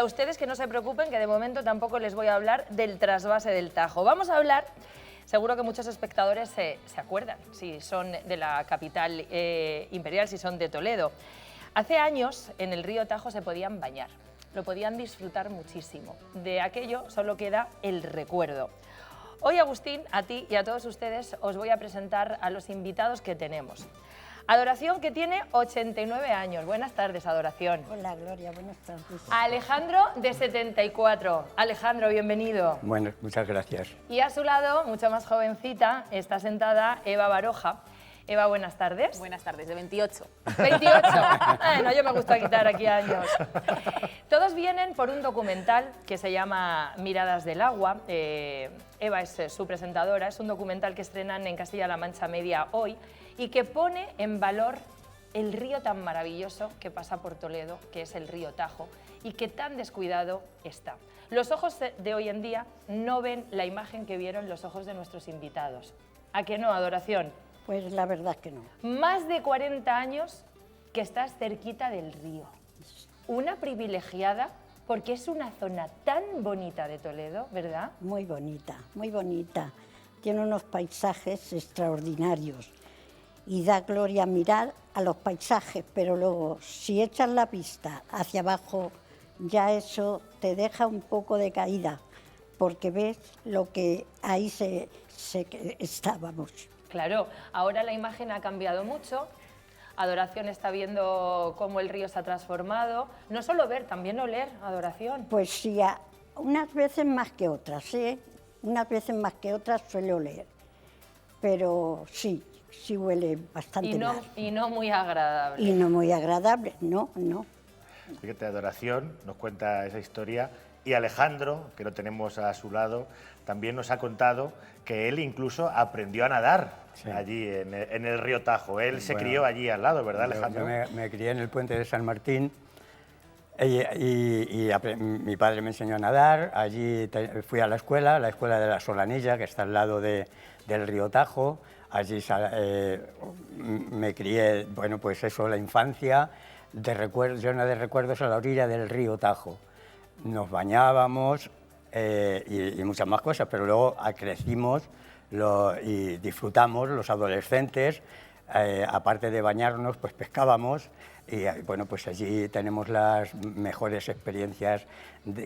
A ustedes que no se preocupen, que de momento tampoco les voy a hablar del trasvase del Tajo. Vamos a hablar, seguro que muchos espectadores se acuerdan, si son de la capital imperial, si son de Toledo. Hace años en el río Tajo se podían bañar, lo podían disfrutar muchísimo. De aquello solo queda el recuerdo. Hoy, Agustín, a ti y a todos ustedes os voy a presentar a los invitados que tenemos. Adoración, que tiene 89 años. Buenas tardes, Adoración. Hola, Gloria, buenas tardes. Alejandro, de 74. Alejandro, bienvenido. Bueno, muchas gracias. Y a su lado, mucho más jovencita, está sentada Eva Baroja. Eva, buenas tardes. Buenas tardes, de 28. 28. Bueno, yo me gusta quitar aquí años. Todos vienen por un documental que se llama Miradas del Agua. Eva es su presentadora. Es un documental que estrenan en Castilla-La Mancha Media hoy y que pone en valor el río tan maravilloso que pasa por Toledo, que es el río Tajo, y que tan descuidado está. Los ojos de hoy en día no ven la imagen que vieron los ojos de nuestros invitados. ¿A qué no, Adoración? Pues la verdad es que no. Más de 40 años que estás cerquita del río. Una privilegiada porque es una zona tan bonita de Toledo, ¿verdad? Muy bonita, muy bonita. Tiene unos paisajes extraordinarios y da gloria mirar a los paisajes, pero luego si echas la vista hacia abajo, ya eso te deja un poco de caída, porque ves lo que ahí estábamos. Claro, ahora la imagen ha cambiado mucho. Adoración está viendo cómo el río se ha transformado. No solo ver, también oler, Adoración. Pues sí, unas veces más que otras, ¿eh? Unas veces más que otras suele oler, pero sí huele bastante mal. Y no muy agradable. Y no muy agradable, no. Fíjate, Adoración nos cuenta esa historia y Alejandro, que lo tenemos a su lado, también nos ha contado que él incluso aprendió a nadar allí en el río Tajo. Él se crió allí al lado, ¿verdad, Alejandro? Yo me crié en el puente de San Martín y mi padre me enseñó a nadar. Allí fui a la escuela de la Solanilla, que está al lado del río Tajo. Allí me crié, bueno, pues eso, la infancia, llena de recuerdos a la orilla del río Tajo. Nos bañábamos y muchas más cosas, pero luego crecimos y disfrutamos, los adolescentes, aparte de bañarnos, pues pescábamos y bueno, pues allí tenemos las mejores experiencias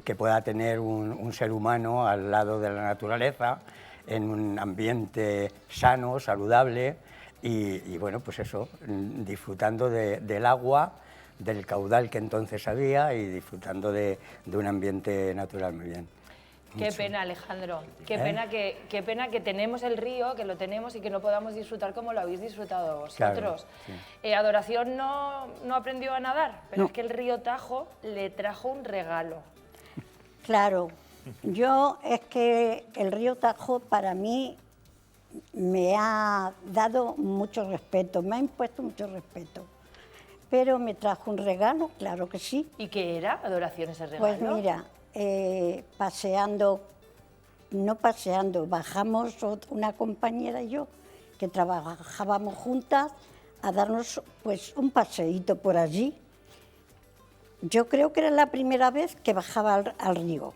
que pueda tener un ser humano al lado de la naturaleza, en un ambiente sano, saludable y bueno, pues eso, disfrutando del agua, del caudal que entonces había y disfrutando de un ambiente natural muy bien. Qué pena, Alejandro, qué pena que tenemos el río, que lo tenemos y que no podamos disfrutar como lo habéis disfrutado vosotros. Claro, sí. Adoración no aprendió a nadar, pero No. es que el río Tajo le trajo un regalo. Claro, es que el río Tajo para mí me ha dado mucho respeto, me ha impuesto mucho respeto, pero me trajo un regalo, claro que sí. ¿Y qué era, Adoración, ese regalo? Pues mira, bajamos una compañera y yo, que trabajábamos juntas, a darnos pues un paseíto por allí. Yo creo que era la primera vez que bajaba al río,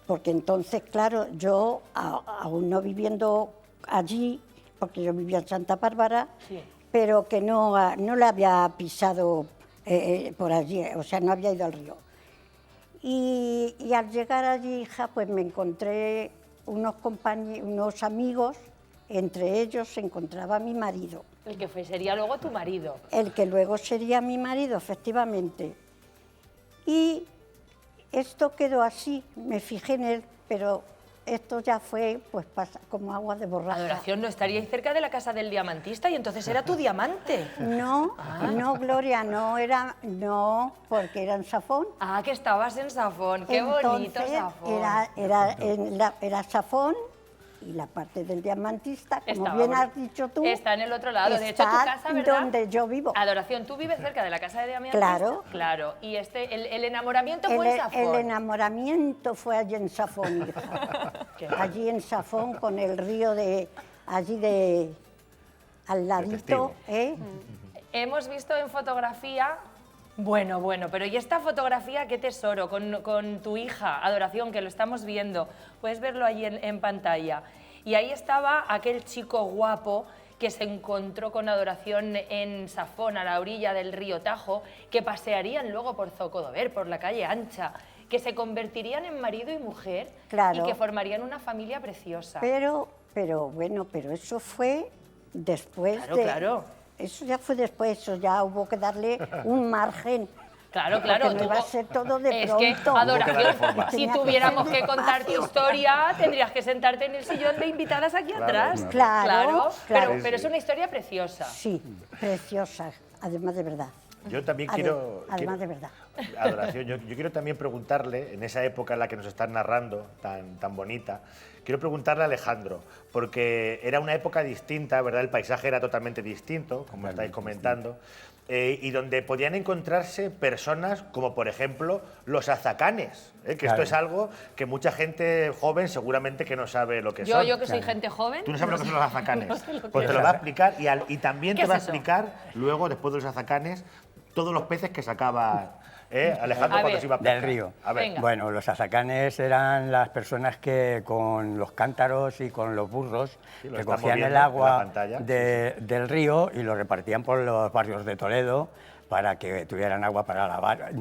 porque entonces, claro, yo aún no viviendo allí, porque yo vivía en Santa Bárbara, Sí. pero que no la había pisado por allí, o sea, no había ido al río. Y al llegar allí, hija, pues me encontré unos amigos, entre ellos se encontraba mi marido. El que sería luego tu marido. El que luego sería mi marido, efectivamente. Y esto quedó así, me fijé en él, pero esto ya fue pues como agua de borraja. Adoración, ¿no estaríais cerca de la casa del diamantista y entonces era tu diamante? No, Gloria, no, porque era en Safón. Ah, que estabas en Safón, qué bonito Entonces, Safón. era Safón y la parte del diamantista, como Estaba bien bonito. has dicho tú. Está en el otro lado, de hecho tu está casa, ¿verdad? donde yo vivo. Adoración, ¿tú vives cerca de la casa de diamantista? Claro. Claro, y el enamoramiento fue en Safón. El enamoramiento fue allí en Safón, hija. Allí en Safón, con el río al ladito, testigo. ¿eh? Hemos visto en fotografía Bueno, bueno, pero ¿y esta fotografía qué tesoro? Con tu hija, Adoración, que lo estamos viendo. Puedes verlo allí en pantalla. Y ahí estaba aquel chico guapo que se encontró con Adoración en Safón, a la orilla del río Tajo, que pasearían luego por Zocodover, por la calle Ancha, que se convertirían en marido y mujer, Claro. y que formarían una familia preciosa. Pero bueno, pero eso fue después Claro, de... claro. Eso ya fue después, eso ya hubo que darle un margen. Claro, claro. Porque no iba a ser todo de es pronto. que, Hubo que darle Adoración, forma. si Tenía que tuviéramos ser que contar tu despacio. historia, tendrías que sentarte en el sillón de invitadas aquí atrás. Claro, claro. Pero es una historia preciosa. Sí, preciosa, además de verdad. Yo también quiero... Además de verdad. Adoración, yo quiero también preguntarle, en esa época en la que nos están narrando, tan bonita, quiero preguntarle a Alejandro, porque era una época distinta, ¿verdad? El paisaje era totalmente distinto, como estáis comentando, y donde podían encontrarse personas como, por ejemplo, los azacanes, que Claro. esto es algo que mucha gente joven seguramente que no sabe lo que son. Yo que soy gente joven. Tú no sabes lo que son los azacanes. No sé lo que Pues te es. lo va a explicar y también ¿Qué te va a es eso? explicar luego, después de los azacanes, todos los peces que sacaba Alejandro A cuando ver. se iba a Del pescar. río. A ver. Venga. Bueno, los azacanes eran las personas que con los cántaros y con los burros Sí, lo recogían estamos viendo el en la agua pantalla. del río y lo repartían por los barrios de Toledo para que tuvieran agua para lavar.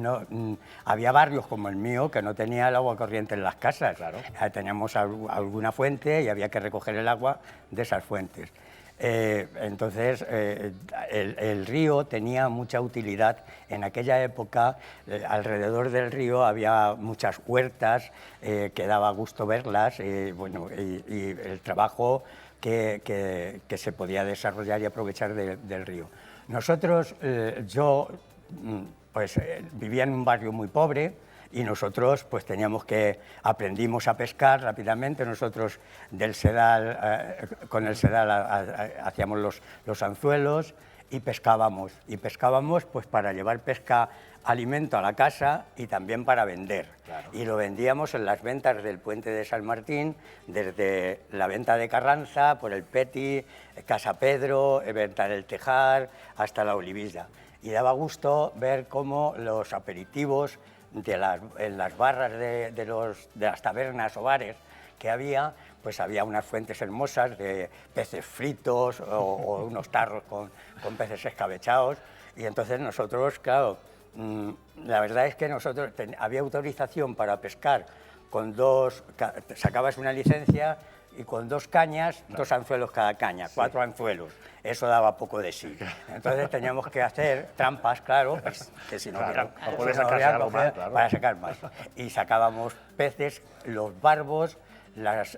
Había barrios como el mío que no tenía el agua corriente en las casas. Claro. Teníamos alguna fuente y había que recoger el agua de esas fuentes. Entonces, el río tenía mucha utilidad. En aquella época, alrededor del río había muchas huertas, que daba gusto verlas, bueno, y el trabajo que se podía desarrollar y aprovechar del río. Nosotros, yo, pues vivía en un barrio muy pobre, y nosotros pues aprendimos a pescar rápidamente. Nosotros del sedal, con el sedal hacíamos los anzuelos y pescábamos pues para llevar alimento a la casa y también para vender. Claro. Y lo vendíamos en las ventas del Puente de San Martín, desde la venta de Carranza, por el Peti, Casa Pedro, venta del Tejar, hasta la Olivilla. Y daba gusto ver cómo los aperitivos en las barras de las tabernas o bares que había, pues había unas fuentes hermosas de peces fritos o unos tarros con peces escabechados. Y entonces nosotros, claro, la verdad es que nosotros había autorización para pescar sacabas una licencia y con 2 cañas, claro, 2 anzuelos cada caña, 4 anzuelos. Eso daba poco de sí. Entonces teníamos que hacer trampas, claro, pues, que si no Claro, hubieran- para poder si no sacarse hubieran algo cogido, más, claro. para sacar más. Y sacábamos peces, los barbos, las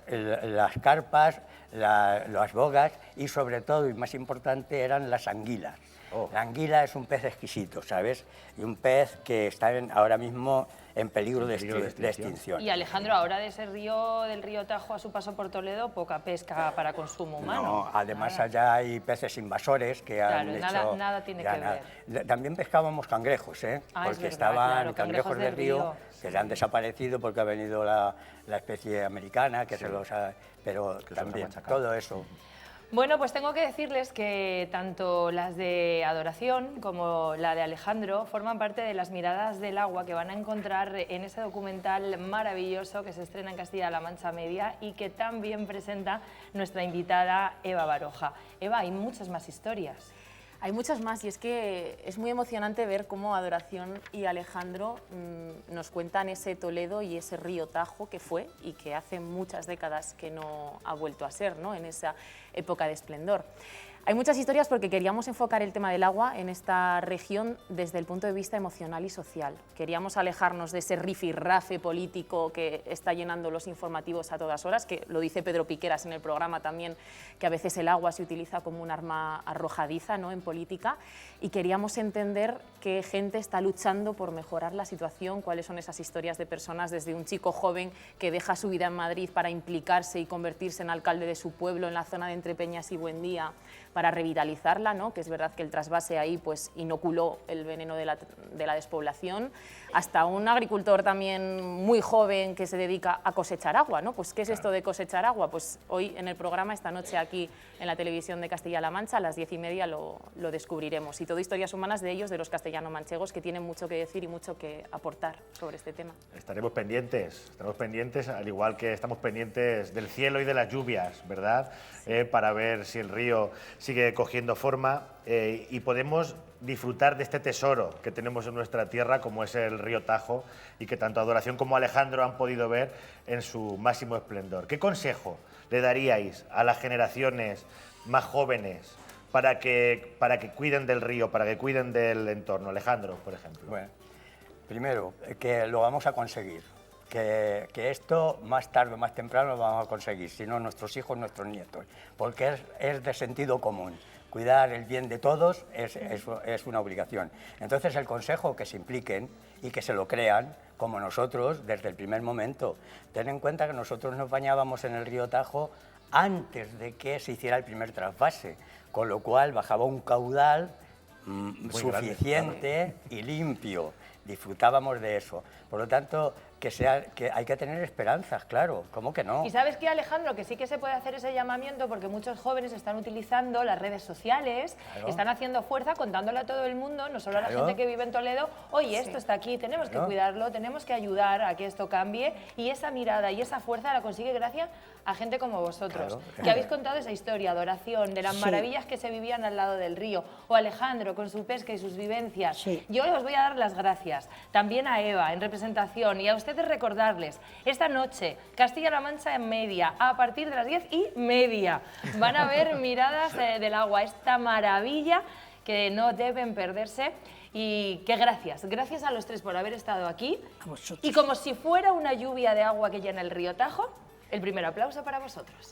carpas, las bogas y sobre todo, y más importante, eran las anguilas. Oh. La anguila es un pez exquisito, ¿sabes? Y un pez que está ahora mismo en peligro de extinción. Y Alejandro, ahora del río Tajo a su paso por Toledo, poca pesca para consumo humano. No, además Nada. allá hay peces invasores que han Claro, hecho... nada tiene ya que ver. También pescábamos cangrejos, Ah, es porque verdad, estaban claro, cangrejos del río que se han desaparecido porque ha venido la especie americana, que se los ha... Pero se los ha también, machacado. todo eso... Bueno, pues tengo que decirles que tanto las de Adoración como la de Alejandro forman parte de las miradas del agua que van a encontrar en ese documental maravilloso que se estrena en Castilla-La Mancha Media y que también presenta nuestra invitada Eva Baroja. Eva, hay muchas más historias. Hay muchas más y es que es muy emocionante ver cómo Adoración y Alejandro nos cuentan ese Toledo y ese río Tajo que fue y que hace muchas décadas que no ha vuelto a ser, ¿no?, en esa época de esplendor. Hay muchas historias porque queríamos enfocar el tema del agua en esta región desde el punto de vista emocional y social. Queríamos alejarnos de ese rifirrafe político que está llenando los informativos a todas horas, que lo dice Pedro Piqueras en el programa también, que a veces el agua se utiliza como un arma arrojadiza, ¿no?, en política, y queríamos entender qué gente está luchando por mejorar la situación, cuáles son esas historias de personas, desde un chico joven que deja su vida en Madrid para implicarse y convertirse en alcalde de su pueblo en la zona de Entrepeñas y Buendía, para revitalizarla, ¿no? Que es verdad que el trasvase ahí pues inoculó el veneno de la despoblación, hasta un agricultor también muy joven que se dedica a cosechar agua, ¿no? Pues ¿qué es esto de cosechar agua? Pues hoy en el programa, esta noche aquí en la televisión de Castilla-La Mancha, a las 10:30 lo descubriremos. Y todo historias humanas de ellos, de los castellano-manchegos, que tienen mucho que decir y mucho que aportar sobre este tema. Estaremos pendientes, al igual que estamos pendientes del cielo y de las lluvias, ¿verdad? Para ver si el río sigue cogiendo forma y podemos disfrutar de este tesoro que tenemos en nuestra tierra, como es el río Tajo, y que tanto Adoración como Alejandro han podido ver en su máximo esplendor. ¿Qué consejo le daríais a las generaciones más jóvenes para que cuiden del río, para que cuiden del entorno? Alejandro, por ejemplo. Bueno, primero, que lo vamos a conseguir. Que esto más tarde o más temprano lo vamos a conseguir, si no nuestros hijos, nuestros nietos, porque es de sentido común. Cuidar el bien de todos es una obligación. Entonces el consejo, que se impliquen y que se lo crean, como nosotros desde el primer momento. Ten en cuenta que nosotros nos bañábamos en el río Tajo antes de que se hiciera el primer trasvase, con lo cual bajaba un caudal suficiente y limpio. Disfrutábamos de eso. Por lo tanto, que hay que tener esperanzas, claro, ¿cómo que no? Y sabes que, Alejandro, que sí que se puede hacer ese llamamiento porque muchos jóvenes están utilizando las redes sociales, están haciendo fuerza, contándole a todo el mundo, no solo a la gente que vive en Toledo, oye, esto está aquí, tenemos que cuidarlo, tenemos que ayudar a que esto cambie, y esa mirada y esa fuerza la consigue gracias a gente como vosotros, que habéis contado esa historia, Adoración, de las maravillas que se vivían al lado del río, o Alejandro con su pesca y sus vivencias. Yo os voy a dar las gracias, también a Eva en representación, y a ustedes recordarles, esta noche, Castilla-La Mancha en Media, a partir de las 10:30, van a ver Miradas del Agua, esta maravilla que no deben perderse. Y que gracias a los tres por haber estado aquí. Y como si fuera una lluvia de agua que llena el río Tajo, el primer aplauso para vosotros.